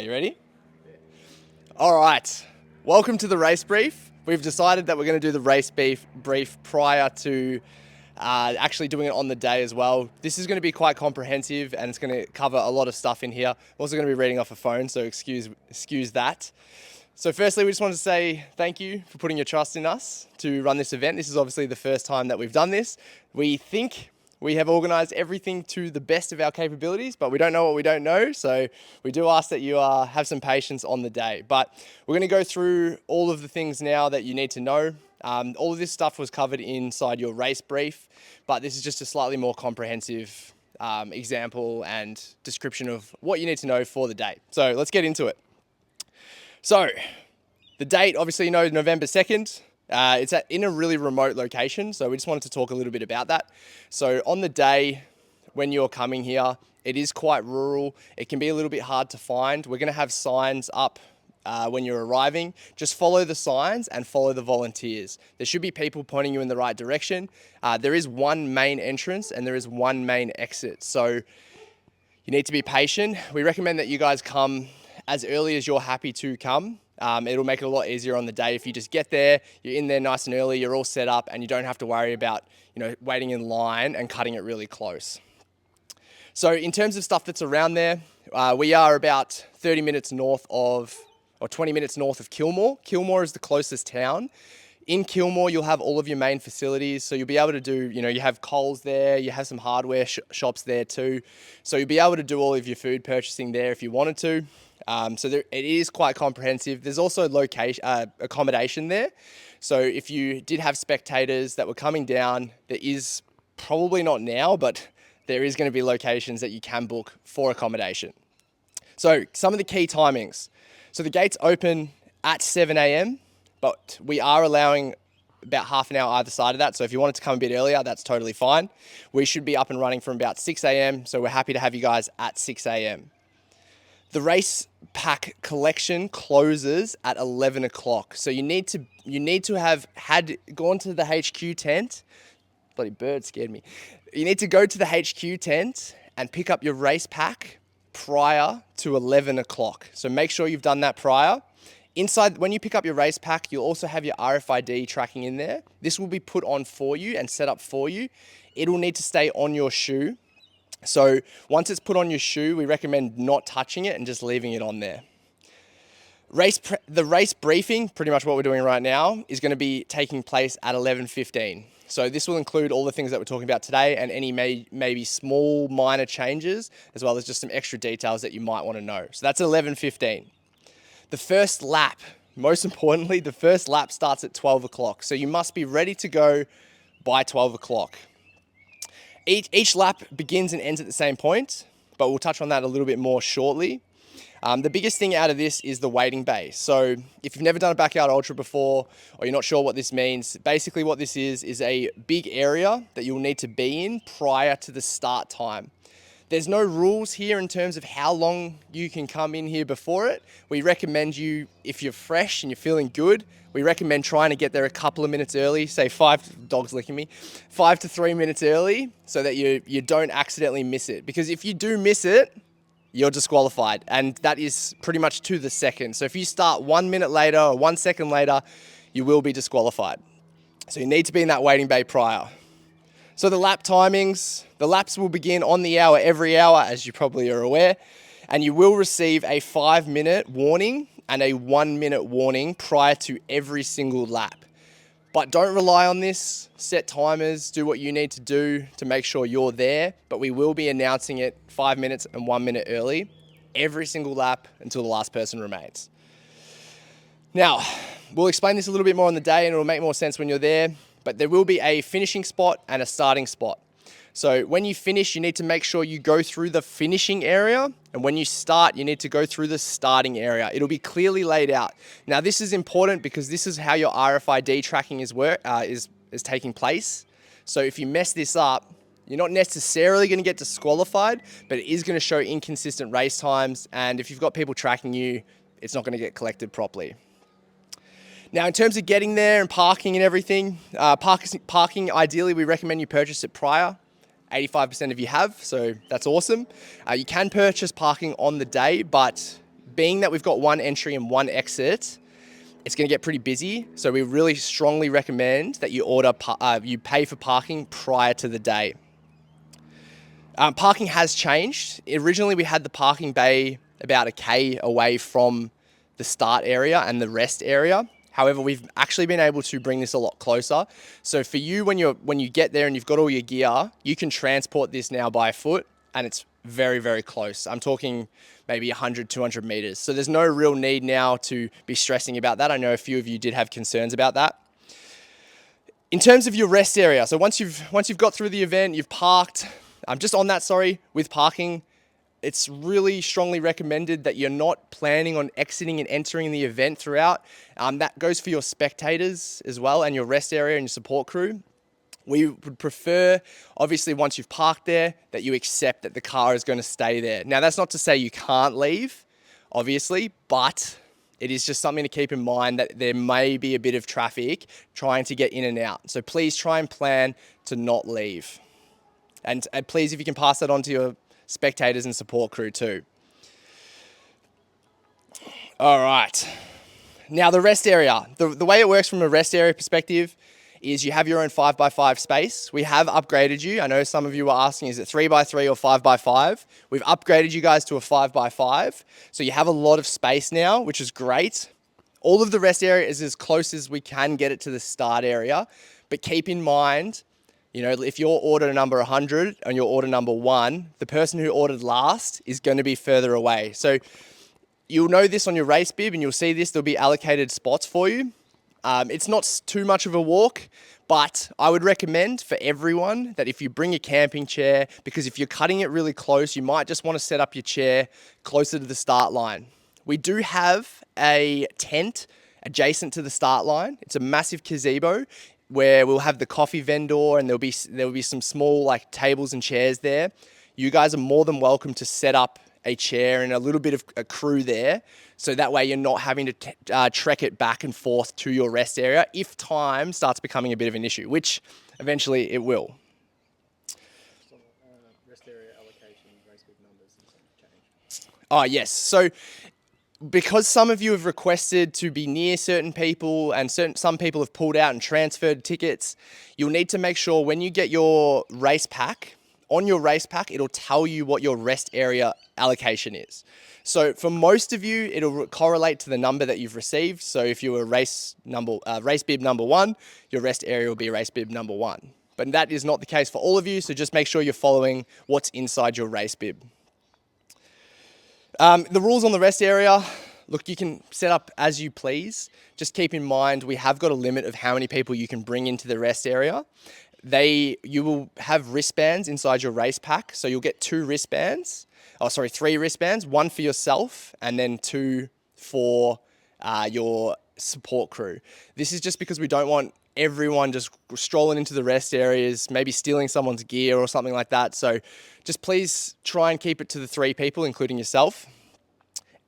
Are you ready? All right. Welcome to the race brief. We've decided that we're going to do the race brief prior to actually doing it on the day as well. This is going to be quite comprehensive and it's going to cover a lot of stuff in here. I'm also going to be reading off a phone, so excuse that. So firstly, we just want to say thank you for putting your trust in us to run this event. This is obviously the first time that we've done this. We think we have organised everything to the best of our capabilities, but we don't know what we don't know. So we do ask that you have some patience on the day. But we're going to go through all of the things now that you need to know. All of this stuff was covered inside your race brief, but this is just a slightly more comprehensive example and description of what you need to know for the day. So let's get into it. So the date, obviously, you know, November 2nd. It's in a really remote location, so we just wanted to talk a little bit about that. So on the day when you're coming here, it is quite rural. It can be a little bit hard to find. We're going to have signs up when you're arriving. Just follow the signs and follow the volunteers. There should be people pointing you in the right direction. There is one main entrance and there is one main exit, so you need to be patient. We recommend that you guys come as early as you're happy to come. It'll make it a lot easier on the day if you just get there, you're in there nice and early, you're all set up, and you don't have to worry about, waiting in line and cutting it really close. So in terms of stuff that's around there, we are about 30 minutes north of, or 20 minutes north of Kilmore. Kilmore is the closest town. In Kilmore, you'll have all of your main facilities. So you'll be able to do, you have Coles there, you have some hardware shops there too. So you'll be able to do all of your food purchasing there if you wanted to. It is quite comprehensive. There's also accommodation there. So if you did have spectators that were coming down, there is probably not now, but there is going to be locations that you can book for accommodation. So some of the key timings. So the gates open at 7 a.m, but we are allowing about half an hour either side of that. So if you wanted to come a bit earlier, that's totally fine. We should be up and running from about 6 a.m. So we're happy to have you guys at 6 a.m. The race pack collection closes at 11 o'clock. So you need to have gone to the HQ tent. Bloody bird scared me. You need to go to the HQ tent and pick up your race pack prior to 11 o'clock. So make sure you've done that prior. Inside, when you pick up your race pack, you'll also have your RFID tracking in there. This will be put on for you and set up for you. It will need to stay on your shoe. So once it's put on your shoe, we recommend not touching it and just leaving it on there. The race briefing, pretty much what we're doing right now, is going to be taking place at 11:15. So this will include all the things that we're talking about today and any maybe small minor changes, as well as just some extra details that you might want to know. So that's at 11:15. The first lap, most importantly, the first lap starts at 12 o'clock. So you must be ready to go by 12 o'clock. Each lap begins and ends at the same point, but we'll touch on that a little bit more shortly. The biggest thing out of this is the waiting bay. So if you've never done a backyard ultra before, or you're not sure what this means, basically what this is a big area that you'll need to be in prior to the start time. There's no rules here in terms of how long you can come in here before it. We recommend you, if you're fresh and you're feeling good, we recommend trying to get there a couple of minutes early, say 5 to 3 minutes early, so that you don't accidentally miss it. Because if you do miss it, you're disqualified, and that is pretty much to the second. So if you start 1 minute later or 1 second later, you will be disqualified. So you need to be in that waiting bay prior. So the lap timings, the laps will begin on the hour every hour, as you probably are aware, and you will receive a 5-minute warning and a 1-minute warning prior to every single lap. But don't rely on this. Set timers, do what you need to do to make sure you're there, but we will be announcing it 5 minutes and 1 minute early every single lap until the last person remains. Now, we'll explain this a little bit more on the day and it'll make more sense when you're there, but there will be a finishing spot and a starting spot. So when you finish, you need to make sure you go through the finishing area, and when you start, you need to go through the starting area. It'll be clearly laid out. Now, this is important because this is how your RFID tracking is taking place. So if you mess this up, you're not necessarily going to get disqualified, but it is going to show inconsistent race times, and if you've got people tracking you, it's not going to get collected properly. Now, in terms of getting there and parking and everything, parking, ideally, we recommend you purchase it prior. 85% of you have, so that's awesome. You can purchase parking on the day, but being that we've got one entry and one exit, it's going to get pretty busy. So we really strongly recommend that you pay for parking prior to the day. Parking has changed. Originally, we had the parking bay about a K away from the start area and the rest area. However, we've actually been able to bring this a lot closer. So for you, when you get there and you've got all your gear, you can transport this now by foot, and it's very, very close. I'm talking maybe 100, 200 meters. So there's no real need now to be stressing about that. I know a few of you did have concerns about that. In terms of your rest area, so once you've got through the event, you've parked. Just on that, with parking, it's really strongly recommended that you're not planning on exiting and entering the event throughout. That goes for your spectators as well, and your rest area and your support crew. We would prefer, obviously, once you've parked there, that you accept that the car is going to stay there. Now, that's not to say you can't leave, obviously, but it is just something to keep in mind that there may be a bit of traffic trying to get in and out. So please try and plan to not leave. And please, if you can pass that on to your spectators and support crew too. All right. Now the rest area. The way it works from a rest area perspective is you have your own 5x5 space. We have upgraded you. I know some of you were asking, is it 3x3 or 5x5? We've upgraded you guys to a 5x5. So you have a lot of space now, which is great. All of the rest area is as close as we can get it to the start area. But keep in mind, if you're order number 100 and you're order number 1, the person who ordered last is going to be further away. So you'll know this on your race bib, and you'll see this, there'll be allocated spots for you. It's not too much of a walk, but I would recommend for everyone that if you bring a camping chair, because if you're cutting it really close, you might just want to set up your chair closer to the start line. We do have a tent adjacent to the start line. It's a massive gazebo where we'll have the coffee vendor, and there'll be some small tables and chairs there. You guys are more than welcome to set up a chair and a little bit of a crew there, so that way you're not having to trek it back and forth to your rest area if time starts becoming a bit of an issue, which eventually it will. Rest area allocation, race bib numbers, and some change. Oh yes, so because some of you have requested to be near certain people and some people have pulled out and transferred tickets, you'll need to make sure when you get your race pack, on your race pack, it'll tell you what your rest area allocation is. So for most of you, it'll correlate to the number that you've received. So if you were race bib number 1, your rest area will be race bib number 1. But that is not the case for all of you, so just make sure you're following what's inside your race bib. The rules on the rest area, look, you can set up as you please. Just keep in mind, we have got a limit of how many people you can bring into the rest area. You will have wristbands inside your race pack. So you'll get 3 wristbands, 1 for yourself and then 2 for your support crew. This is just because we don't want everyone just strolling into the rest areas, maybe stealing someone's gear or something like that. So just please try and keep it to the 3 people, including yourself.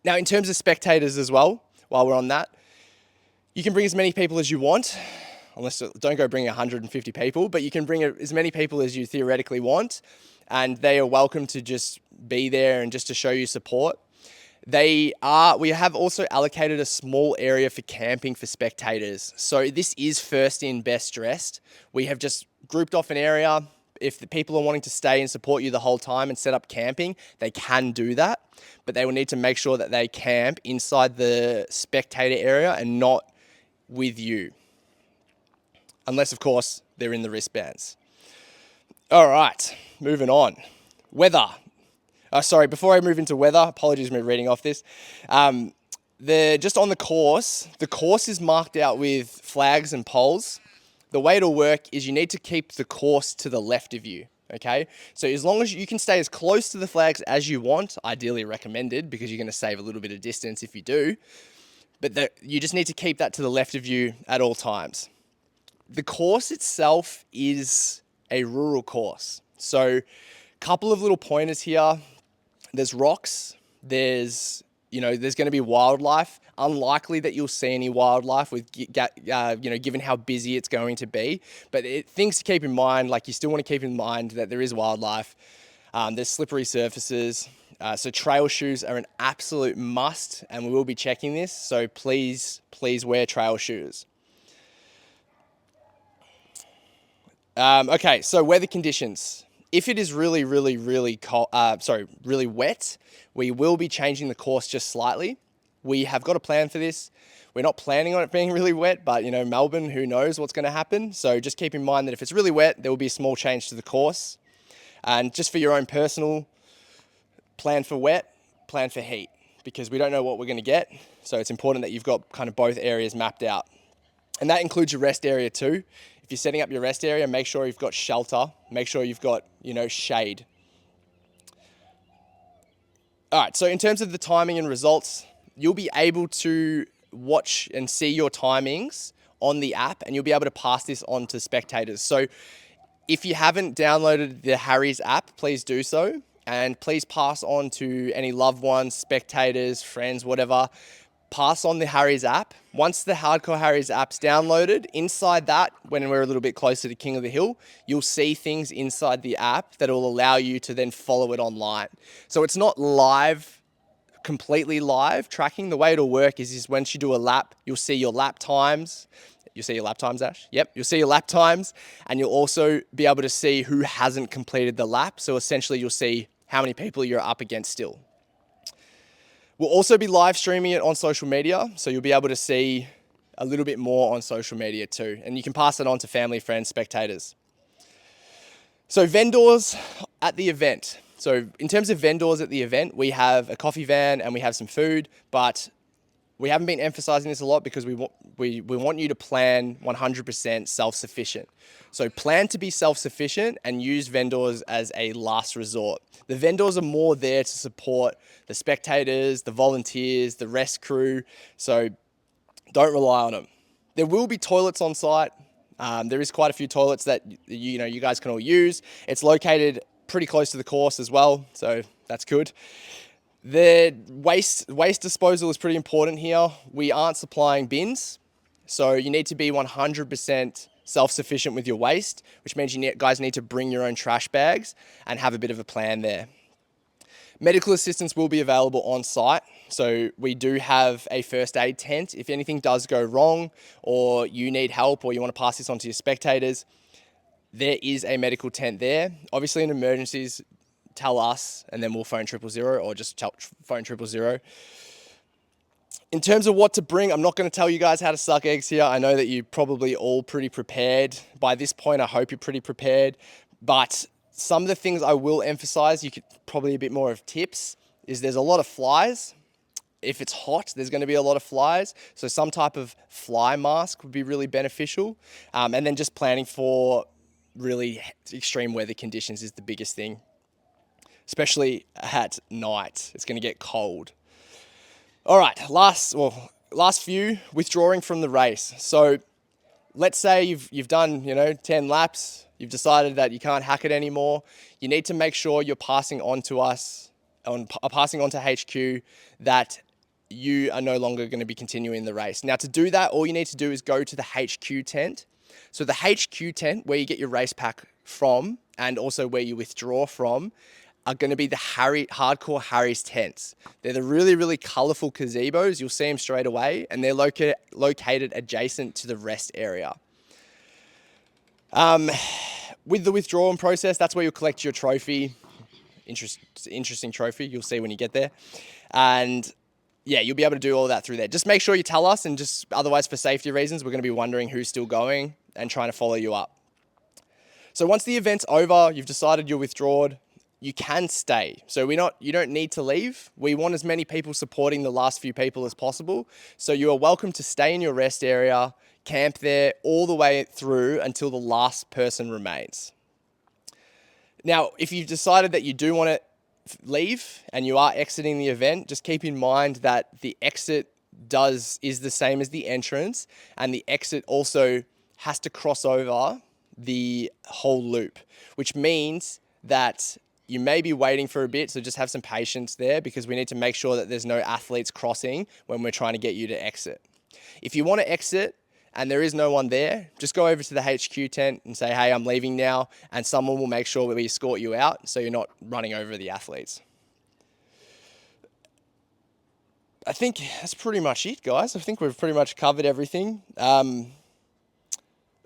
Now, in terms of spectators as well, while we're on that, you can bring as many people as you want, don't go bring 150 people, but you can bring as many people as you theoretically want, and they are welcome to just be there and just to show you support. We have also allocated a small area for camping for spectators. So this is first in, best dressed. We have just grouped off an area. If the people are wanting to stay and support you the whole time and set up camping, they can do that, but they will need to make sure that they camp inside the spectator area and not with you. Unless, of course, they're in the wristbands. All right, moving on. Weather. Before I move into weather, apologies for me reading off this. Just on the course is marked out with flags and poles. The way it'll work is you need to keep the course to the left of you, okay? So as long as you can stay as close to the flags as you want, ideally recommended, because you're gonna save a little bit of distance if you do, but you just need to keep that to the left of you at all times. The course itself is a rural course. So a couple of little pointers here. There's rocks, there's going to be wildlife. Unlikely that you'll see any wildlife given how busy it's going to be. But things to keep in mind, you still want to keep in mind that there is wildlife. There's slippery surfaces. So trail shoes are an absolute must, and we will be checking this. So please wear trail shoes. Okay, so weather conditions. If it is really cold, really wet, we will be changing the course just slightly. We have got a plan for this. We're not planning on it being really wet, but Melbourne, who knows what's going to happen. So just keep in mind that if it's really wet, there will be a small change to the course. And just for your own personal plan for wet, plan for heat, because we don't know what we're going to get. So it's important that you've got kind of both areas mapped out. And that includes your rest area too. If you're setting up your rest area, make sure you've got shelter, make sure you've got, shade. All right, so in terms of the timing and results, you'll be able to watch and see your timings on the app, and you'll be able to pass this on to spectators. So if you haven't downloaded the Harry's app, please do so. And please pass on to any loved ones, spectators, friends, whatever. Pass on the Harry's app. Once the Hardcore Harry's app's downloaded, inside that, when we're a little bit closer to King of the Hill, you'll see things inside the app that will allow you to then follow it online. So it's not live, completely live tracking. The way it'll work is once you do a lap, you'll see your lap times. You'll see your lap times, Ash? Yep, you'll see your lap times, and you'll also be able to see who hasn't completed the lap. So essentially you'll see how many people you're up against still. We'll also be live streaming it on social media, so you'll be able to see a little bit more on social media too. And you can pass it on to family, friends, spectators. So vendors at the event. So in terms of vendors at the event, we have a coffee van and we have some food, but we haven't been emphasizing this a lot because we want you to plan 100% self-sufficient. So plan to be self-sufficient and use vendors as a last resort. The vendors are more there to support the spectators, the volunteers, the rest crew. So don't rely on them. There will be toilets on site. There is quite a few toilets that you guys can all use. It's located pretty close to the course as well, so that's good. The waste disposal is pretty important here. We aren't supplying bins, so you need to be 100% self-sufficient with your waste, which means you guys need to bring your own trash bags and have a bit of a plan there. Medical assistance will be available on site. So we do have a first aid tent. If anything does go wrong or you need help or you want to pass this on to your spectators, there is a medical tent there. Obviously in emergencies, tell us and then we'll phone 000 or just phone 000. In terms of what to bring, I'm not going to tell you guys how to suck eggs here. I know that you're probably all pretty prepared. By this point, I hope you're pretty prepared. But some of the things I will emphasize, you could probably a bit more of tips, is there's a lot of flies. If it's hot, there's going to be a lot of flies. So some type of fly mask would be really beneficial. And then just planning for really extreme weather conditions is the biggest thing, especially at night. It's going to get cold. All right, last few, withdrawing from the race. So let's say you've done 10 laps, you've decided that you can't hack it anymore. You need to make sure you're passing on to us, passing on to HQ that you are no longer going to be continuing the race. Now to do that, all you need to do is go to the HQ tent. So the HQ tent, where you get your race pack from and also where you withdraw from, are going to be the Hardcore Harry's tents. They're the really colourful gazebos. You'll see them straight away, and they're located adjacent to the rest area. With the withdrawal process, that's where you'll collect your trophy. Interesting trophy, you'll see when you get there. And yeah, you'll be able to do all that through there. Just make sure you tell us, and just otherwise for safety reasons, we're going to be wondering who's still going and trying to follow you up. So once the event's over, you've decided you're withdrawn, you can stay. So you don't need to leave. We want as many people supporting the last few people as possible. So you are welcome to stay in your rest area, camp there all the way through until the last person remains. Now, if you've decided that you do want to leave and you are exiting the event, just keep in mind that the exit is the same as the entrance, and the exit also has to cross over the whole loop, which means that you may be waiting for a bit, so just have some patience there because we need to make sure that there's no athletes crossing when we're trying to get you to exit. If you want to exit and there is no one there, just go over to the HQ tent and say, hey, I'm leaving now, and someone will make sure we escort you out so you're not running over the athletes. I think that's pretty much it, guys. I think we've pretty much covered everything.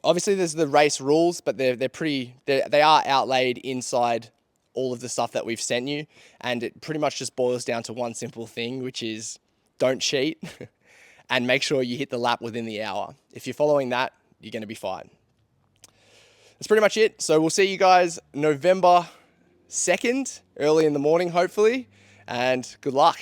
Obviously, there's the race rules, but they are outlaid inside all of the stuff that we've sent you, and it pretty much just boils down to one simple thing, which is don't cheat and make sure you hit the lap within the hour. If you're following that, you're going to be fine. That's pretty much it. So we'll see you guys November 2nd, early in the morning, hopefully, and good luck.